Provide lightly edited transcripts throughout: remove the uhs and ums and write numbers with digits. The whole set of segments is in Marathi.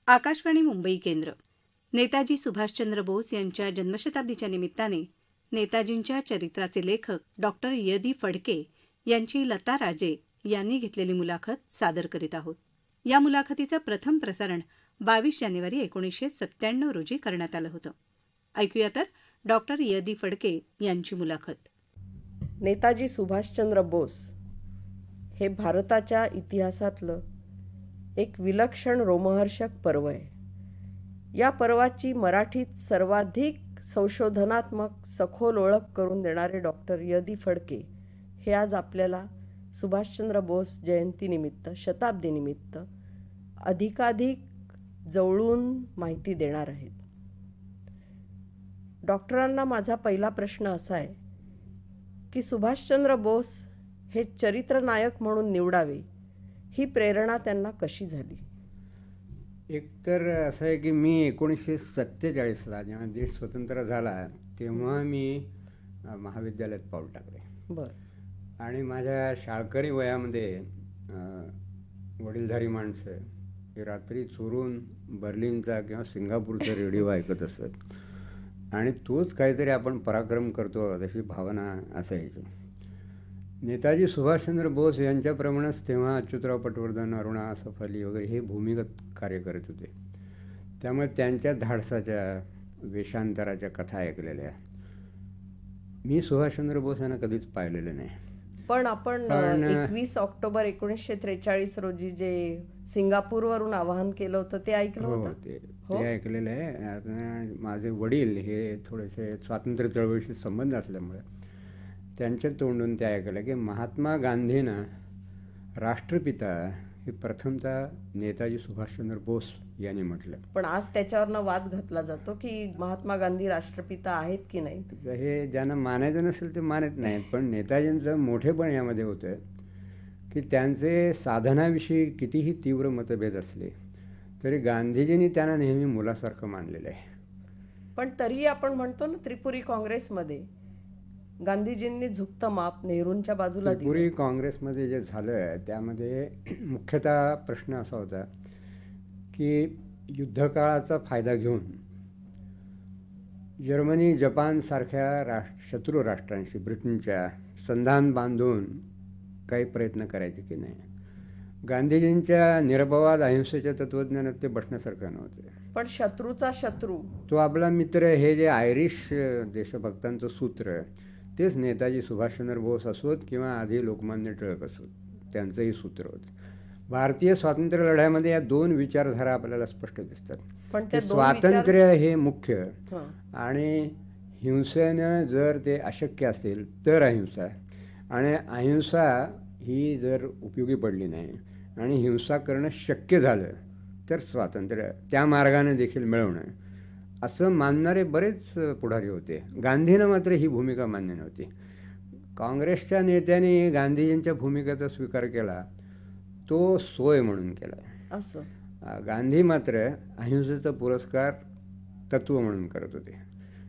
आकाशवाणी मुंबई केंद्र. नेताजी सुभाषचंद्र बोस यांच्या जन्मशताब्दीच्या निमित्ताने नेताजींच्या चरित्राचे लेखक डॉक्टर य.दी. फडके यांची लता राजे यांनी घेतलेली मुलाखत सादर करीत आहोत. या मुलाखतीचं प्रथम प्रसारण 22 जानेवारी 1997 रोजी करण्यात आलं होतं. ऐकूया तर डॉक्टर य.दी. फडके यांची मुलाखत. नेताजी सुभाषचंद्र बोस हे भारताच्या इतिहासातलं एक विलक्षण रोमहर्षक पर्व आहे. या पर्वाची मराठीत सर्वाधिक संशोधनात्मक सखोल ओळख करून देणारे डॉक्टर य.दी. फडके हे आज आपल्याला सुभाषचंद्र बोस जयंतीनिमित्त, शताब्दीनिमित्त अधिकाधिक जवळून माहिती देणार आहेत. डॉक्टरांना माझा पहिला प्रश्न असा आहे की सुभाषचंद्र बोस हे चरित्रनायक म्हणून निवडावे, ही प्रेरणा त्यांना कशी झाली? एकतर असं आहे की मी 1947ला जेव्हा देश स्वतंत्र झाला तेव्हा मी महाविद्यालयात पाऊल टाकले. बरं. आणि माझ्या शाळकरी वयामध्ये वडीलधारी माणसं हे रात्री चोरून बर्लिनचा किंवा सिंगापूरचा रेडिओ ऐकत असत आणि तोच काहीतरी आपण पराक्रम करतो अशी भावना असायची. नेताजी सुभाषचंद्र बोस यांच्याप्रमाणेच तेव्हा अच्युतराव पटवर्धन, अरुणा असफ अली वगैरे हे भूमिगत कार्य करत होते. त्यामुळे त्यांच्या धाडसाच्या, वेषांतराच्या कथा ऐकलेल्या. मी सुभाषचंद्र बोस यांना कधीच पाहिलेलं नाही. पण आपण 21 ऑक्टोबर 1943 रोजी जे सिंगापूरवरून आवाहन केलं होतं ते ऐकलं होतं? ते ऐकलेलं आहे. माझे वडील हे थोडेसे स्वातंत्र्य चळवळीशी संबंध असल्यामुळे त्यांच्या तोंडून ते ऐकलं की महात्मा गांधींना राष्ट्रपिता हे प्रथमतः नेताजी सुभाषचंद्र बोस यांनी म्हटलं. पण आज त्याच्यावरनं वाद घातला जातो की महात्मा गांधी राष्ट्रपिता आहेत की नाही. हे ज्यांना मानायचं नसेल ते मानत नाहीत. पण नेताजींचं मोठेपण यामध्ये होतं की त्यांचे साधनाविषयी कितीही तीव्र मतभेद असले तरी गांधीजींनी त्यांना नेहमी मुलासारखं मानलेलं आहे. पण तरीही आपण म्हणतो ना, त्रिपुरी काँग्रेसमध्ये गांधीजींनी झुकतं माप नेहरूंच्या बाजूला दिलं. त्रिपुरी काँग्रेसमध्ये जे झालं त्यामध्ये मुख्यतः प्रश्न असा होता की युद्धकाळाचा फायदा घेऊन जर्मनी, जपानसारख्या शत्रू राष्ट्रांशी, ब्रिटनच्या संधान बांधून काही प्रयत्न करायचे की नाही. गांधीजींच्या निरपवाद अहिंसेच्या तत्त्वज्ञानात ते बसण्यासारखं नव्हते. पण शत्रूचा शत्रू तो आपला मित्र, हे जे आयरिश देशभक्तांचं सूत्र तेच नेताजी सुभाषचंद्र बोस असोत किंवा आधी लोकमान्य टिळक असोत, त्यांचंही सूत्र होतं. भारतीय स्वातंत्र्य लढ्यामध्ये या दोन विचारधारा आपल्याला स्पष्ट दिसतात. पण स्वातंत्र्य हे मुख्य आणि हिंसेनं जर ते अशक्य असेल तर अहिंसा, आणि अहिंसा ही जर उपयोगी पडली नाही आणि हिंसा करणं शक्य झालं तर स्वातंत्र्य त्या मार्गाने देखील मिळवणं, असं मानणारे बरेच पुढारी होते. गांधीनं मात्र ही भूमिका मान्य नव्हती. काँग्रेसच्या नेत्यांनी गांधीजींच्या भूमिकेचा स्वीकार केला, तो सोय म्हणून केला. असं गांधी मात्र अहिंसेचा पुरस्कार तत्व म्हणून करत होते.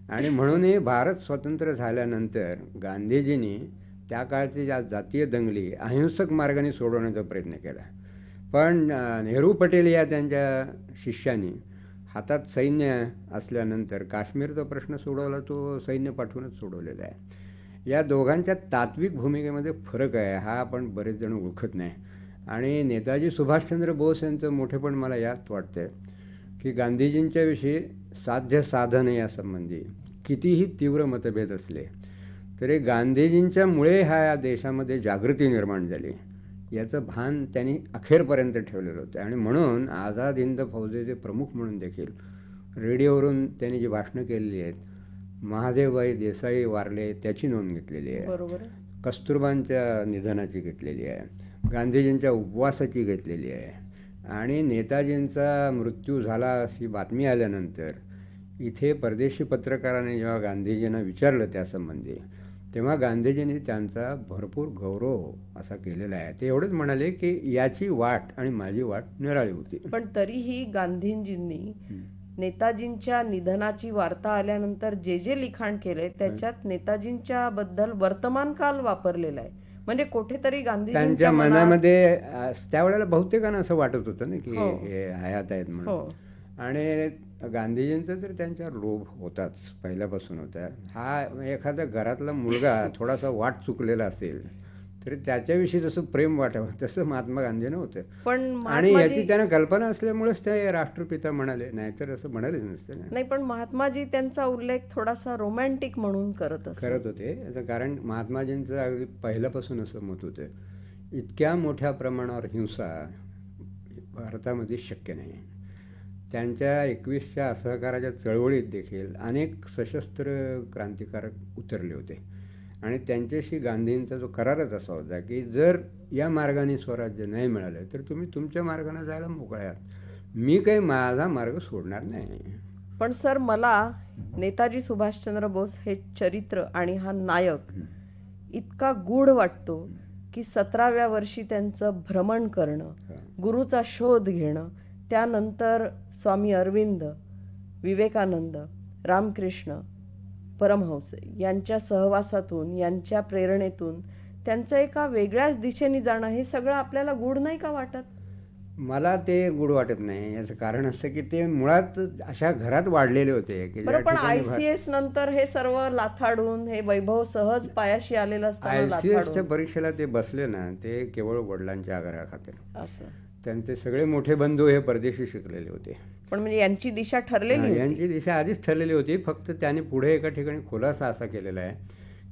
आणि म्हणूनही भारत स्वतंत्र झाल्यानंतर गांधीजींनी त्या काळची ज्या जातीय दंगली अहिंसक मार्गाने सोडवण्याचा प्रयत्न केला. पण नेहरू पटेल या त्यांच्या शिष्यांनी हातात सैन्य असल्यानंतर काश्मीरचा प्रश्न सोडवला, तो सैन्य पाठवूनच सोडवलेला आहे. या दोघांच्या तात्विक भूमिकेमध्ये फरक आहे, हा आपण बरेच जण ओळखत नाही. आणि नेताजी सुभाषचंद्र बोस यांचं मोठेपण मला यात वाटतं की गांधीजींच्या विषयी साध्य साधन यासंबंधी कितीही तीव्र मतभेद असले तरी गांधीजींच्यामुळे ह्या देशामध्ये जागृती निर्माण झाली याचं भान त्यांनी अखेरपर्यंत ठेवलेलं होतं. आणि म्हणून आझाद हिंद फौजेचे प्रमुख म्हणून देखील रेडिओवरून त्यांनी जी भाषणं केलेली आहेत, महादेवबाई देसाई वारले त्याची नोंद घेतलेली आहे, बरोबर, कस्तुरबांच्या निधनाची घेतलेली आहे, गांधीजींच्या उपवासाची घेतलेली आहे. आणि नेताजींचा मृत्यू झाला अशी बातमी आल्यानंतर इथे परदेशी पत्रकाराने जेव्हा गांधीजींना विचारलं त्यासंबंधी, तेव्हा गांधीजींनी त्यांचा भरपूर गौरव असा केलेला आहे. ते एवढंच म्हणाले की याची वाट आणि माझी वाट निराळी होती. पण तरीही गांधीजींनी नेताजींच्या निधनाची वार्ता आल्यानंतर जे जे लिखाण केलंय त्याच्यात नेताजींच्या बद्दल वर्तमान काल वापरलेला आहे. म्हणजे कुठेतरी त्यांच्या गांधीजींच्या मनामध्ये त्यावेळेला बहुतेकांना असं वाटत होतं ना की हो. हे हयात आहेत हो. म्हणून. आणि गांधीजींचा तर त्यांच्यावर लोभ होताच, पहिल्यापासून होता. हा एखादा घरातला मुलगा थोडासा वाट चुकलेला असेल तरी त्याच्याविषयी जसं प्रेम वाटावं तसं महात्मा गांधींना होतं. पण आणि महात्माजी याची त्यांना कल्पना असल्यामुळेच ते राष्ट्रपिता म्हणाले, नाहीतर असं म्हणालेच नसते ना. नाही, पण महात्माजी त्यांचा उल्लेख थोडासा रोमॅन्टिक म्हणून करत करत होते याचं कारण महात्माजींचं अगदी पहिल्यापासून असं मत होतं, इतक्या मोठ्या प्रमाणावर हिंसा भारतामध्ये शक्य नाही. त्यांच्या 21च्या असहकाराच्या चळवळीत देखील अनेक सशस्त्र क्रांतिकारक उतरले होते आणि त्यांच्याशी गांधींचा जो करारच असा होता की जर या मार्गाने स्वराज्य नाही मिळालं तर तुम्ही तुमच्या मार्गाने जायला मोकळे आहात, मी काही माझा मार्ग सोडणार नाही. पण सर, मला नेताजी सुभाषचंद्र बोस हे चरित्र आणि हा नायक इतका गूढ वाटतो की 17व्या वर्षी त्यांचं भ्रमण करणं, गुरुचा शोध घेणं, त्यानंतर स्वामी अरविंद, विवेकानंद, रामकृष्ण परमहंस यांच्या सहवासातून, यांच्या प्रेरणेतून त्यांचं एका वेगळ्याच दिशेने जाणं, हे सगळं आपल्याला गूढ नाही का वाटत? मला ते गूढ वाटत नाही. याचं कारण असं की ते मुळात अशा घरात वाढलेले होते की बरं, पण ICS नंतर हे सर्व लाथाडून, हे वैभव सहज पायाशी आलेलं असताना ICSच्या परीक्षेला ते बसले ना, ते केवळ वडिलांच्या आग्रहाखातर. असं त्यांचे सगळे मोठे बंधू हे परदेशी शिकलेले होते. पण म्हणजे यांची दिशा ठरलेली होती. यांची दिशा आधीच ठरलेली होती. फक्त त्याने पुढे एका ठिकाणी खुलासा असा केलेला आहे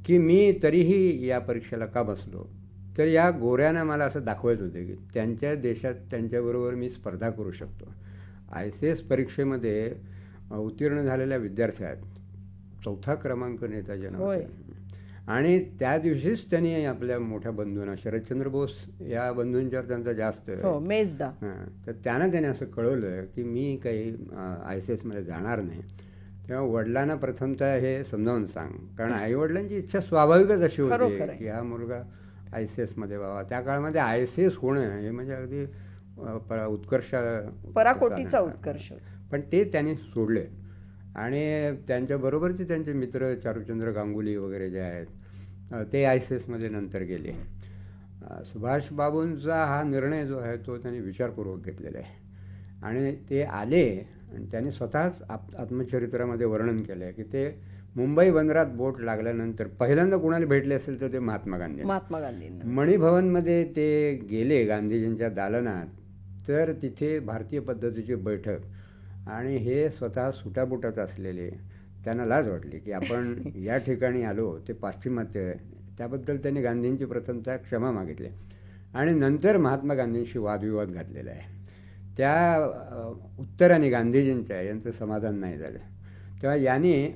की मी तरीही या परीक्षेला का बसलो तर या गोऱ्यानं मला असं दाखवायचं होते की त्यांच्या देशात त्यांच्याबरोबर मी स्पर्धा करू शकतो. ICS परीक्षेमध्ये उत्तीर्ण झालेल्या विद्यार्थ्यात 4था क्रमांक नेताजींना होता. आणि त्या दिवशीच त्यांनी आपल्या मोठ्या बंधूंना, शरदचंद्र बोस या बंधूंच्यावर त्यांचा जास्त मेजदा, तर त्याने असं कळवलं की मी काही ICS मध्ये जाणार नाही. तेव्हा वडिलांना प्रथमतः हे समजावून सांग, कारण आई वडिलांची इच्छा स्वाभाविकच अशी होती की हा मुलगा ICS मध्ये व्हावा. त्या काळामध्ये ICS होणं हे म्हणजे अगदी उत्कर्ष, पराकोटीचा उत्कर्ष. पण ते त्यांनी सोडले आणि त्यांच्याबरोबरचे त्यांचे मित्र चारुचंद्र गांगुली वगैरे जे आहेत ते ICS मध्ये नंतर गेले. सुभाष बाबूंचा हा निर्णय जो आहे तो त्यांनी विचारपूर्वक घेतलेला आहे आणि ते आले आणि त्यांनी स्वतःच आत्मचरित्रामध्ये वर्णन केलं आहे की ते मुंबई बंदरात बोट लागल्यानंतर पहिल्यांदा कुणाला भेटले असेल तर ते महात्मा गांधी. मणिभवनमध्ये ते गेले गांधीजींच्या दालनात, तर तिथे भारतीय पद्धतीची बैठक आणि हे स्वतः सुटाबुटात असलेले, त्यांना लाज वाटली की आपण या ठिकाणी आलो ते पाश्चिमात्य. त्याबद्दल त्यांनी गांधींची प्रथमतः क्षमा मागितली आणि नंतर महात्मा गांधींशी वादविवाद घातलेला आहे. त्या उत्तराने गांधीजींच्या यांचं समाधान नाही झालं. तेव्हा यांनी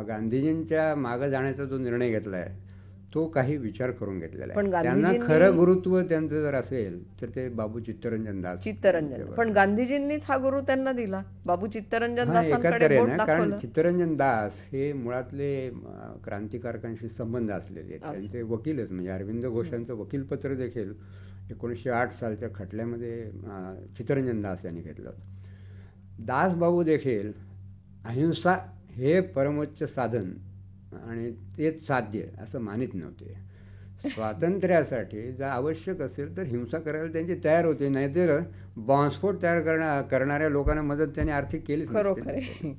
गांधीजींच्या मागं जाण्याचा जो निर्णय घेतला आहे तो काही विचार करून घेतलेला आहे. त्यांना खरं गुरुत्व त्यांचं जर असेल तर ते बाबू चित्तरंजन दास. पण गांधीजींनीच हा गुरु त्यांना दिला, बाबू चित्तरंजन दासांकडे बोट दाखवलं. कारण चित्तरंजन दास हे मुळातले क्रांतिकारकांशी संबंध असलेले, त्यांचे वकीलच, म्हणजे अरविंद घोषांचं वकीलपत्र देखील 1908 सालच्या खटल्यामध्ये चित्तरंजन दास यांनी घेतलं. दासबाबू देखील अहिंसा हे परमोच्च साधन आणि तेच साध्य असं मानित नव्हते. स्वातंत्र्यासाठी जर आवश्यक असेल तर हिंसा करायला त्यांची तयार होते, नाहीतर बॉम्बस्फोट तयार करणाऱ्या लोकांना मदत त्यांनी आर्थिक केलीच नसते.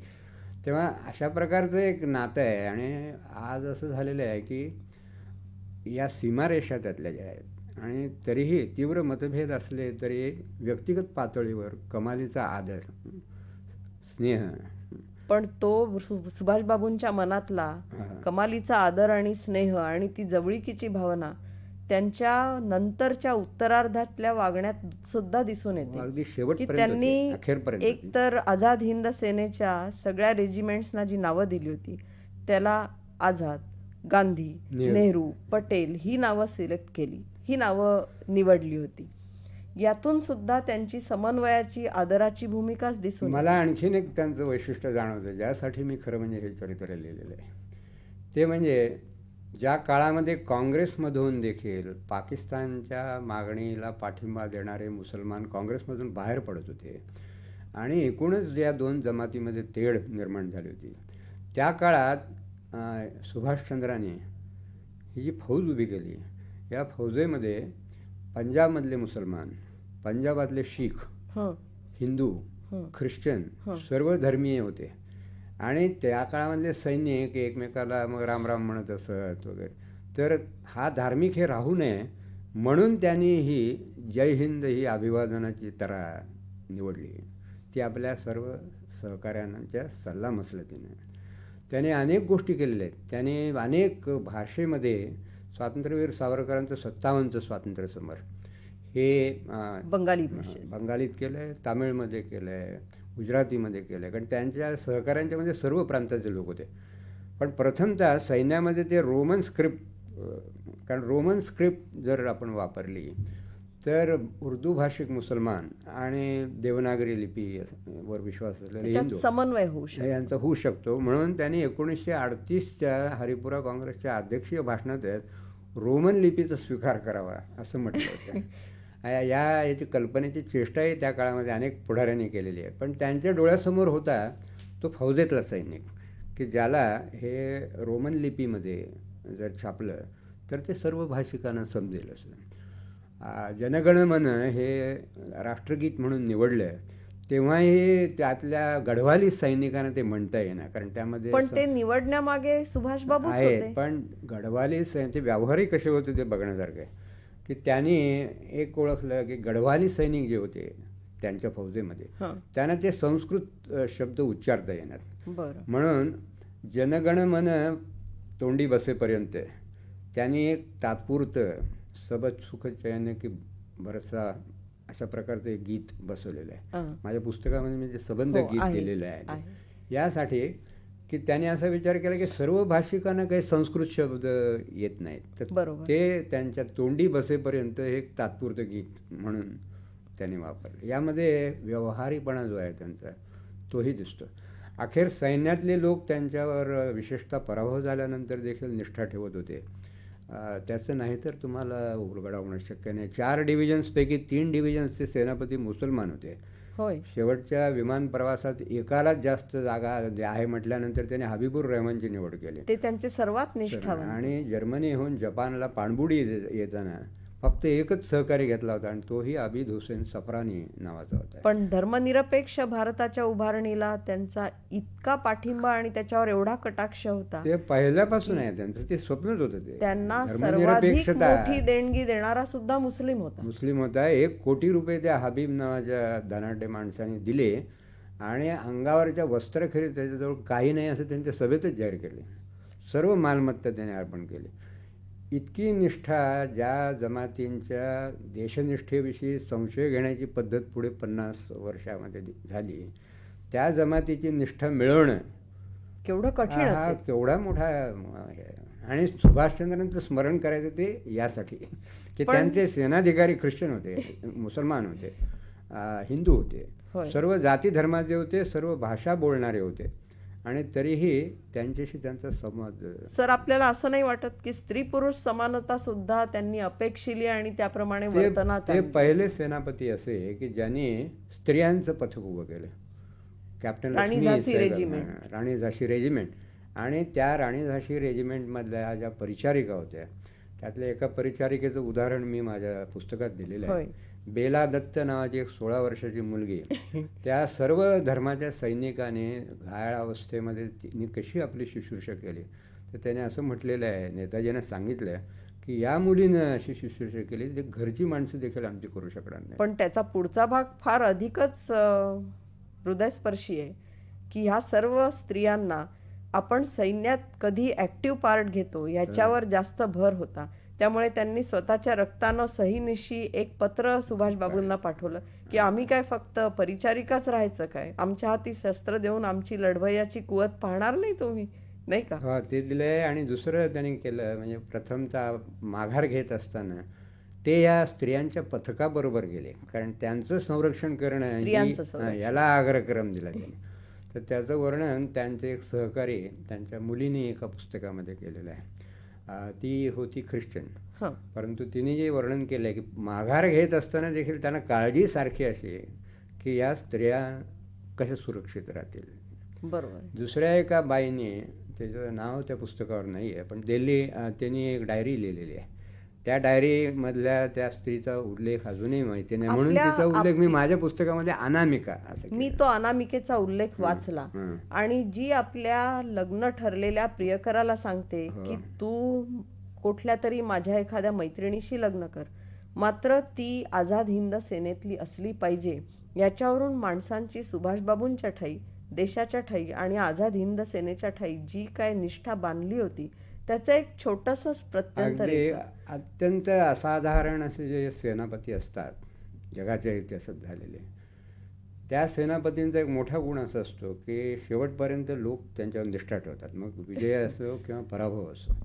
तेव्हा अशा प्रकारचं एक नातं आहे. आणि आज असं झालेलं आहे की या सीमारेषा त्यातल्या ज्या आहेत आणि तरीही तीव्र मतभेद असले तरी व्यक्तिगत पातळीवर कमालीचा आदर, स्नेह. पण तो सुभाषबाबूंच्या मनातला कमालीचा आदर आणि स्नेह आणि ती जवळीकीची भावना त्यांच्या नंतरच्या उत्तरार्धातल्या वागण्यात सुद्धा दिसून येते की त्यांनी एकतर आझाद हिंद सेनेच्या सगळ्या रेजिमेंट्सना जी नावं दिली होती त्याला आझाद, गांधी, नेहरू, पटेल ही नावं सिलेक्ट केली, ही नावं निवडली होती. यातून सुद्धा त्यांची समन्वयाची, आदराची भूमिकाच दिसून. मला आणखीन एक त्यांचं वैशिष्ट्य जाणवतं, ज्यासाठी मी खरं म्हणजे हे चरित्र लिहिलेलं आहे. ते म्हणजे ज्या काळामध्ये काँग्रेसमधून देखील पाकिस्तानच्या मागणीला पाठिंबा देणारे मुसलमान काँग्रेसमधून बाहेर पडत होते आणि एकूणच या दोन जमातीमध्ये तेढ निर्माण झाली होती, त्या काळात सुभाषचंद्रांनी ही जी फौज उभी केली या फौजेमध्ये पंजाबमधले मुसलमान, पंजाबातले शीख, हं, हिंदू, हं. ख्रिश्चन हं. सर्व धर्मीय होते. आणि त्या काळामधले सैनिक एकमेकाला मग राम राम म्हणत असत वगैरे. तर हा धार्मिक हे राहू नये म्हणून त्यांनी ही जय हिंद ही अभिवादनाची तरा निवडली. ती आपल्या सर्व सहकाऱ्यांच्या सल्लामसलतीने त्याने अनेक गोष्टी केलेल्या आहेत. त्याने अनेक भाषेमध्ये स्वातंत्र्यवीर सावरकरांचं 57चं स्वातंत्र्य समर हे बंगाली भाषेत. बंगालीत केलं आहे, तामिळमध्ये केलं आहे, गुजरातीमध्ये केलं आहे. कारण त्यांच्या सहकाऱ्यांच्यामध्ये सर्व प्रांताचे लोक होते. पण प्रथमतः सैन्यामध्ये ते रोमन स्क्रिप्ट, कारण रोमन स्क्रिप्ट जर आपण वापरली तर उर्दू भाषिक मुसलमान आणि देवनागरी लिपी वर विश्वास असलेले त्याच्यात हिंदू समन्वय होऊ शकतो. यांचा होऊ शकतो. म्हणून त्यांनी 1938च्या हरिपुरा काँग्रेसच्या अध्यक्षीय भाषणात रोमन लिपीचा स्वीकार करावा असं म्हटलं होतं. याची कल्पनेची चेष्टाही त्या काळामध्ये अनेक पुढाऱ्यांनी केलेली आहे. पण त्यांच्या डोळ्यासमोर होता तो फौजेतला सैनिक की ज्याला हे रोमन लिपीमध्ये जर छापलं तर ते सर्व भाषिकांना समजेल असं. जनगण मन हे राष्ट्रगीत म्हणून निवडलं तेव्हाही त्यातल्या गढवाली सैनिकांना ते म्हणता येणार, कारण त्यामध्ये पण ते निवडण्यामागे सुभाषबाबूच आहे. होते. पण गढवाली ते व्यावहारिक कसे होते ते बघण्यासारखं आहे की त्यांनी एक ओळखलं की गढवाली सैनिक जे होते त्यांच्या फौजेमध्ये हं. त्यांना ते संस्कृत शब्द उच्चारता येणार. बरं. म्हणून जनगण मन तोंडी बसेपर्यंत त्यांनी एक तात्पुरतं सबत सुख चयन की बरंचसा अशा प्रकारचं एक गीत बसवलेलं आहे. हं. माझ्या पुस्तकामध्ये मी ते सबंध हो, गीत आहे, दिलेलं आहे. आहे. यासाठी की त्याने असा विचार केला की सर्व भाषिकांना काही संस्कृत शब्द येत नाहीत, तर बरोबर. ते त्यांच्या तोंडी बसेपर्यंत एक तात्पुरतं गीत म्हणून त्याने वापरलं. यामध्ये व्यवहारीपणा जो आहे त्यांचा तोही दिसतो. अखेर सैन्यातले लोक त्यांच्यावर विशेषतः पराभव झाल्यानंतर देखील निष्ठा ठेवत होते. त्याचं नाही तर तुम्हाला उलगडा होणं शक्य नाही. 4 डिव्हिजन्सपैकी 3 डिव्हिजन्सचे सेनापती मुसलमान होते. होय. शेवटच्या विमान प्रवासात एकालाच जास्त जागा आहे म्हटल्यानंतर त्याने हबीबुर रहमानची निवड केली. ते त्यांचे सर्वात निष्ठावान. आणि जर्मनीहून जपानला पाणबुडी येताना फक्त एकच सहकारी घेतला होता आणि तोही आबिद हुसेन सफरानी नावाचा होता. पण धर्मनिरपेक्ष भारताच्या उभारणीला त्यांचा इतका पाठिंबा आणि त्याच्यावर एवढा कटाक्ष होता. ते पहिल्यापासून आहे त्यांचं ते स्वप्नच होतं. ते त्यांना सर्वाधिक धर्मनिरपेक्षता मोठी देणगी देणारा सुद्धा मुस्लिम होता. मुस्लिम होता. 1 कोटी रुपये त्या हबीब नावाच्या धनाढ्य माणसाने दिले आणि अंगावरच्या वस्त्रखेरीज त्याच्याजवळ काही नाही असं त्यांच्या सभेतच जाहीर केले. सर्व मालमत्ता त्याने अर्पण केली. इतकी निष्ठा ज्या जमातींच्या देशनिष्ठेविषयी संशय घेण्याची पद्धत पुढे 50 वर्षामध्ये झाली, त्या जमातीची निष्ठा मिळवणं केवढं कठीण हा असेल. केवढा मोठा हे. आणि सुभाषचंद्रांचं स्मरण करायचं ते यासाठी की त्यांचे सेनाधिकारी ख्रिश्चन होते, मुसलमान होते, हिंदू होते, होय. सर्व जाती धर्माचे होते, सर्व भाषा बोलणारे होते आणि तरीही त्यांच्याशी त्यांचा संवाद. सर, आपल्याला असं नाही वाटत की स्त्री पुरुष समानता सुद्धा त्यांनी अपेक्षिली आणि त्याप्रमाणे वर्तनात ते आणली? पहिले सेनापती असे की ज्यांनी स्त्रियांचं पथक उभं केलं. कॅप्टन राणी झाशी रेजिमेंट. राणी झाशी रेजिमेंट. आणि त्या राणी झाशी रेजिमेंटमधल्या ज्या परिचारिका होत्या त्यातल्या एका परिचारिकेचं उदाहरण मी माझ्या पुस्तकात दिलेलं आहे. बेला दत्त नावाची एक 16 वर्षाची मुलगी, त्या सर्व धर्माच्या सैनिकाने घायाळ अवस्थेमध्ये तिने कशी आपली शुश्रूषा केली. तर त्याने असं म्हटलेलं आहे, नेताजींना सांगितलं की या मुलीनं अशी शुश्रूषा केली जे घरची माणसं देखील आमची करू शकणार नाही. पण त्याचा पुढचा भाग फार अधिकच हृदयस्पर्शी आहे की ह्या सर्व स्त्रियांना आपण सैन्यात कधी ऍक्टिव्ह पार्ट घेतो याच्यावर जास्त भर होता. त्यामुळे त्यांनी स्वतःच्या रक्तानं सहीनिशी एक पत्र सुभाषबाबूंना पाठवलं की आम्ही काय फक्त परिचारिकाच राहायचं काय, आमच्या हाती शस्त्र देऊन आमची लढवयाची कुवत पाहणार नाही तुम्ही, नाही का? हा, ते दिलंय. आणि दुसरं त्यांनी केलं म्हणजे प्रथमतः माघार घेत असताना ते या स्त्रियांच्या पथकाबरोबर गेले, कारण त्यांचं संरक्षण करणं याला अग्रक्रम दिला त्यांनी. तर त्याचं वर्णन त्यांचे एक सहकारी त्यांच्या मुलीने एका पुस्तकामध्ये केलेलं आहे. ती होती ख्रिश्चन, परंतु तिने जे वर्णन केलं आहे की माघार घेत असताना देखील त्यांना काळजी सारखी अशी की या स्त्रिया कशा सुरक्षित राहतील. बरोबर. दुसऱ्या एका बाईने, त्याचं नाव त्या पुस्तकावर नाही आहे, पण त्यांनी एक डायरी लिहिलेली आहे. त्या डायरीमधल्या त्या स्त्रीचा उल्लेख अजूनही माहिती नाही, म्हणून आपल्या- तिचा उल्लेख मी माझ्या पुस्तकामध्ये अनामिका असं मी केलं. तो अनामिकेचा उल्लेख वाचला हं. आणि जी आपल्या लग्न ठरलेल्या प्रियकराला सांगते हो. की तू कुठल्या तरी माझ्या एखाद्या मैत्रिणीशी लग्न कर, मात्र ती आझाद हिंद सेनेतली असली पाहिजे, याच्यावरून माणसांची सुभाषबाबूंच्या ठाई, देशाच्या ठाई आणि आझाद हिंद सेनेच्या ठाई जी काय निष्ठा बांधली होती त्याचं एक छोटंसं प्रत्यंतर अगदी येतं. अत्यंत असाधारण असे जे सेनापती असतात जगाच्या इतिहासात झालेले, त्या सेनापतींचा एक मोठा गुण असा असतो की शेवटपर्यंत लोक त्यांच्यावर निष्ठा ठेवतात, मग विजय असो किंवा पराभव असो.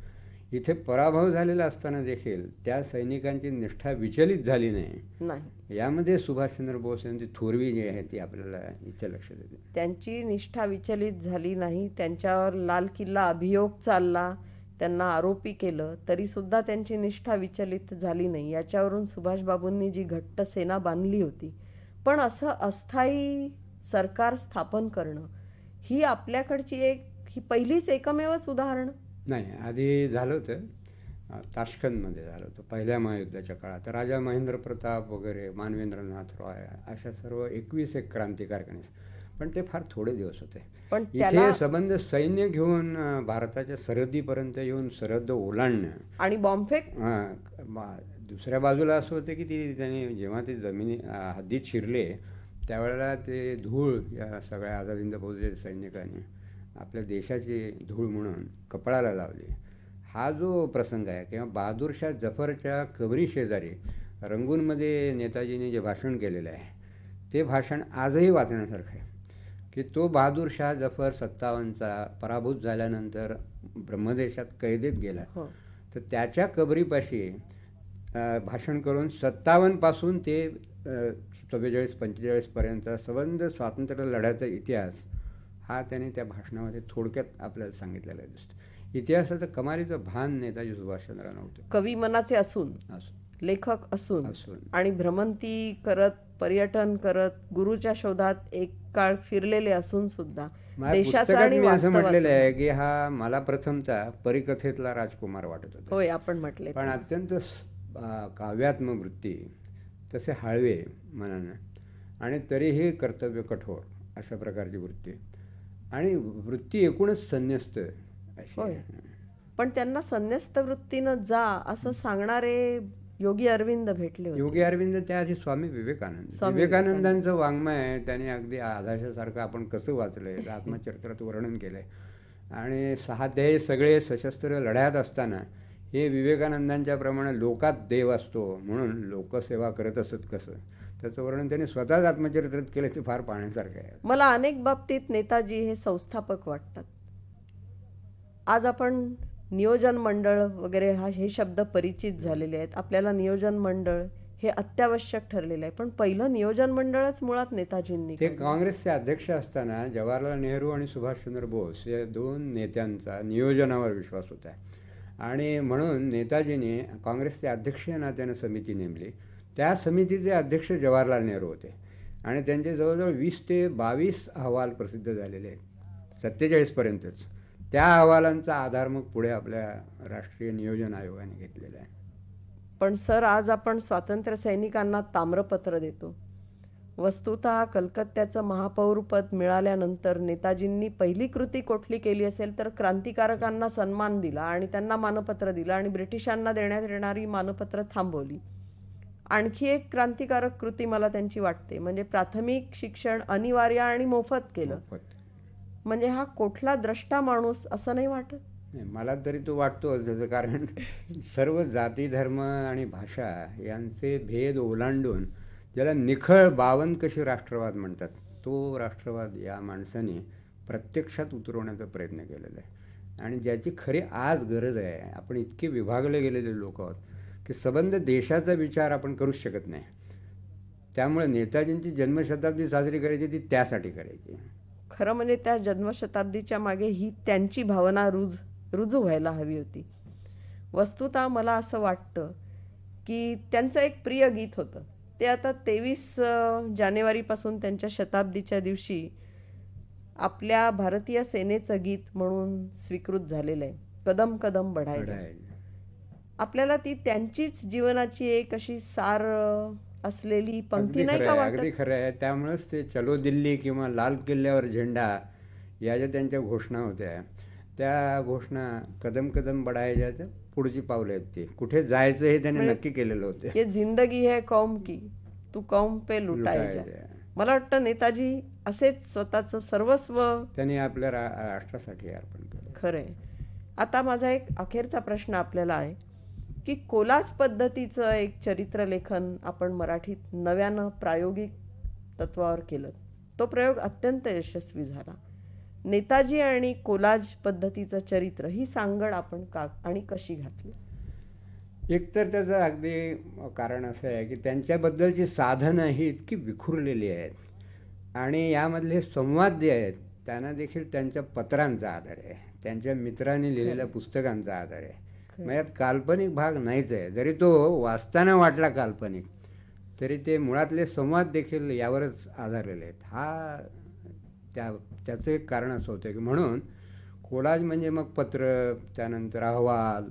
इथे पराभव झालेला असताना देखील त्या सैनिकांची निष्ठा विचलित झाली नाही. नाही, यामध्ये सुभाषचंद्र बोस यांची थोरवी जी आहे ती आपल्याला इथे लक्षात येते. त्यांची निष्ठा विचलित झाली नाही. त्यांच्यावर लाल किल्ला अभियोग चालला, त्यांना आरोपी केलं, तरी सुद्धा त्यांची निष्ठा विचलित झाली नाही. याच्यावरून सुभाषबाबूंनी जी घट्ट सेना बांधली होती. पण असं अस्थायी सरकार स्थापन करणं ही आपल्याकडची ही पहिलीच एकमेवच उदाहरण नाही, आधी झालं होतं, ताशकंदमध्ये झालं होतं पहिल्या महायुद्धाच्या काळात. राजा महेंद्र प्रताप वगैरे, मानवेंद्रनाथ रॉय अशा सर्व 21 एक क्रांतिकारकांनी, पण ते फार थोडे दिवस होते. पण इथे संबंध सैन्य घेऊन भारताच्या सरहद्दीपर्यंत येऊन सरहद्द ओलांडणं आणि बॉम्बफेक. दुसऱ्या बाजूला असं होतं की त्यांनी जेव्हा ते जमिनी हद्दीत शिरले त्यावेळेला ते धूळ या सगळ्या आझाद हिंद फौजेच्या सैनिकांनी आपल्या देशाची धूळ म्हणून कपाळाला लावली. हा जो प्रसंग आहे किंवा बहादूर शाह जफरच्या कबरी शेजारी रंगूनमध्ये नेताजींनी जे भाषण केलेलं आहे ते भाषण आजही वाचण्यासारखं आहे की तो बहादूर शाह जफर 57चा पराभूत झाल्यानंतर ब्रह्मदेशात कैदेत गेला, तर त्याच्या कबरीपाशी भाषण करून 57 पासून ते 44-45 पर्यंत संबंध स्वातंत्र्य लढ्याचा इतिहास हा त्याने त्या भाषणामध्ये थोडक्यात आपल्याला सांगितलेला दिसतो. इतिहासाचं कमालीचं भान नेताजी सुभाषचंद्रांना होतं. कवी मनाचे असून, लेखक असून आणि भ्रमंती करत, पर्यटन करत, गुरुच्या शोधात एक काळ फिरलेले असून सुद्धा देशाचा आणि मी असं म्हटलेलं आहे की हा मला प्रथमतः परिकथेतला राजकुमार वाटत होता. होय, आपण म्हटले, पण अत्यंत काव्यात्मक वृत्ती, तसे हळवे मनानं आणि तरीही कर्तव्य कठोर अशा प्रकारची वृत्ती, आणि वृत्ती एकूणच संन्यस्त अशी. पण त्यांना संन्यस्त वृत्तीनं जा असं सांगणारे योगी अरविंद भेटले होते. योगी अरविंद त्याआधी स्वामी विवेकानंदांचं वाङ्मय आहे, त्याने अगदी आधाशासारखं आपण कसं वाचलंय, आत्मचरित्रात वर्णन केलंय. आणि 6 अध्याय सगळे सशस्त्र लढ्यात असताना हे विवेकानंदांच्या प्रमाणे लोकात देव असतो म्हणून लोकसेवा करत असत कसं, त्याचं वर्णन त्यांनी स्वतःच आत्मचरित्रात केलं. ते फार पाहण्यासारखं आहे. मला अनेक बाबतीत नेताजी हे संस्थापक वाटतात. आज आपण नियोजन मंडळ वगैरे हे शब्द परिचित झालेले आहेत. आपल्याला नियोजन मंडळ हे अत्यावश्यक ठरलेलं आहे, पण पहिलं नियोजन मंडळच मुळात नेताजींनी. ते काँग्रेसचे अध्यक्ष असताना जवाहरलाल नेहरू आणि सुभाषचंद्र बोस या 2 नेत्यांचा नियोजनावर विश्वास होता आणि म्हणून नेताजींनी काँग्रेसचे अध्यक्ष या नात्यानं समिती नेमली. त्या समितीचे अध्यक्ष जवाहरलाल नेहरू होते आणि त्यांचे जवळजवळ 20 ते 22 अहवाल प्रसिद्ध झालेले आहेत 47 पर्यंतच. त्या अहवालांचा आधार मग पुढे आपल्या राष्ट्रीय नियोजन आयोगाने घेतलेला आहे. पण सर, आज आपण स्वातंत्र्य सैनिकांना ताम्रपत्र देतो. वस्तुतः कलकत्त्याचं महापौरपद मिळाल्यानंतर नेताजींनी पहिली कृती कुठली केली असेल तर क्रांतिकारकांना सन्मान दिला आणि त्यांना मानपत्र दिलं आणि ब्रिटिशांना देण्यात येणारी मानपत्र थांबवली. आणखी एक क्रांतिकारक कृती मला त्यांची वाटते, म्हणजे प्राथमिक शिक्षण अनिवार्य आणि मोफत केलं. म्हणजे हा कुठला द्रष्टा माणूस असं नाही वाटत? मला तरी तो वाटतो, त्याचं कारण सर्व जाती धर्म आणि भाषा यांचे भेद ओलांडून ज्याला निखळ बावनकशी राष्ट्रवाद म्हणतात, तो राष्ट्रवाद या माणसाने प्रत्यक्षात उतरवण्याचा प्रयत्न केलेला आहे आणि ज्याची खरी आज गरज आहे. आपण इतके विभागले गेलेले लोक आहोत की संबंध देशाचा विचार आपण करूच शकत नाही. त्यामुळे नेताजींची जन्मशताब्दी साजरी करायची ती त्यासाठी करायची. खरं म्हणजे त्या जन्मशताब्दीच्या मागे ही त्यांची भावना रुजू व्हायला हवी होती. वस्तुतः मला असं वाटतं की त्यांचं एक प्रिय गीत होतं, ते आता 23 जानेवारीपासून त्यांच्या शताब्दीच्या दिवशी आपल्या भारतीय सेनेचं गीत म्हणून स्वीकृत झालेलं आहे, कदम कदम बढाए. आपल्याला ती त्यांचीच जीवनाची एक अशी सार असलेली पंक्ती नाही का अगदी वाटत? खरं आहे. त्यामुळेच ते चलो दिल्ली किंवा लाल किल्ल्यावर झेंडा या ज्या त्यांच्या घोषणा होत्या, त्या घोषणा कदम कदम बढायच्या त्या पुढची पावलं आहेत. ती कुठे जायचं हे त्याने म्हणजे नक्की केलेलं होतं. ये जिंदगी है कौम की, तू कौम पे लुटाय जा. लुटायच्या. मला वाटतं नेताजी असेच स्वतःचं सर्वस्व त्यांनी आपल्या राष्ट्रासाठी अर्पण केलं. खरंय. आता माझा एक अखेरचा प्रश्न आपल्याला आहे की कोलाज पद्धतीचं एक चरित्रलेखन आपण मराठीत नव्यानं प्रायोगिक तत्वावर केलं. तो प्रयोग अत्यंत यशस्वी झाला. नेताजी आणि कोलाज पद्धतीचं चरित्र ही सांगड आपण का आणि कशी घातली? एकतर त्याचं अगदी कारण असं आहे की त्यांच्याबद्दलची साधनं ही इतकी विखुरलेली आहेत आणि यामधले संवाद जे आहेत त्यांना देखील त्यांच्या पत्रांचा आधार आहे, त्यांच्या मित्रांनी लिहिलेल्या पुस्तकांचा आधार आहे. मग यात काल्पनिक भाग नाहीच आहे. जरी तो वाचताना वाटला काल्पनिक, तरी ते मुळातले संवाद देखील यावरच आधारलेले आहेत. हा त्याचं एक कारण असं होतं की म्हणून कोलाज म्हणजे मग पत्र, त्यानंतर अहवाल,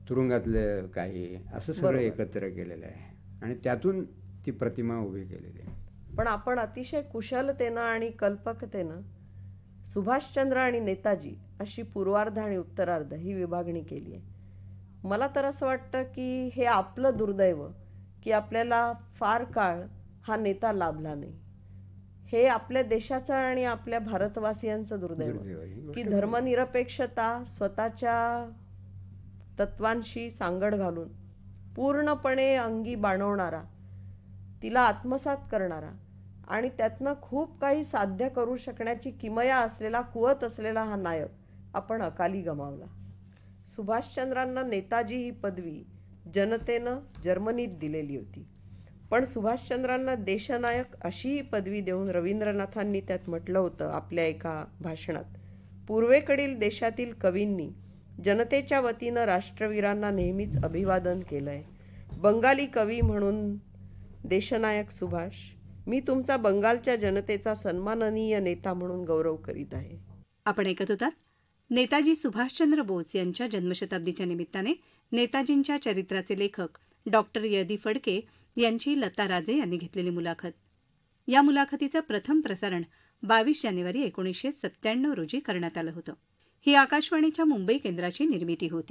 तुरुंगातलं काही, असं सगळं एकत्र केलेलं आहे आणि त्यातून ती प्रतिमा उभी केलेली आहे. पण आपण अतिशय कुशलतेनं आणि कल्पकतेनं सुभाषचंद्र आणि नेताजी अशी पूर्वार्ध आणि उत्तरार्ध ही विभागणी केली आहे. मला तर असं वाटतं की हे आपलं दुर्दैव की आपल्याला फार काळ हा नेता लाभला नाही. हे आपल्या देशाचं आणि आपल्या भारतवासियांचं दुर्दैव की धर्मनिरपेक्षता स्वतःच्या तत्वांशी सांगड घालून पूर्णपणे अंगी बाणवणारा, तिला आत्मसात करणारा आणि त्यातनं खूप काही साध्य करू शकण्याची किमया असलेला, कुवत असलेला हा नायक आपण अकाली गमावला. सुभाषचंद्रांना नेताजी ही पदवी जनतेनं जर्मनीत दिलेली होती, पण सुभाषचंद्रांना देशनायक अशी पदवी देऊन रवींद्रनाथांनी त्यात म्हटलं होतं आपल्या एका भाषणात, पूर्वेकडील देशातील कवींनी जनतेच्या वतीनं राष्ट्रवीरांना नेहमीच अभिवादन केलंय. बंगाली कवी म्हणून देशनायक सुभाष, मी तुमचा बंगालच्या जनतेचा सन्माननीय नेता म्हणून गौरव करीत आहे. आपण ऐकत होतात नेताजी सुभाषचंद्र बोस यांच्या जन्मशताब्दीच्या निमित्ताने नेताजींच्या चरित्राचे लेखक डॉक्टर यदी फडके यांची लता राजे यांनी घेतलेली मुलाखत. या मुलाखतीचं प्रथम प्रसारण 22 जानेवारी 1997 रोजी करण्यात आलं होतं. ही आकाशवाणीच्या मुंबई केंद्राची निर्मिती होती.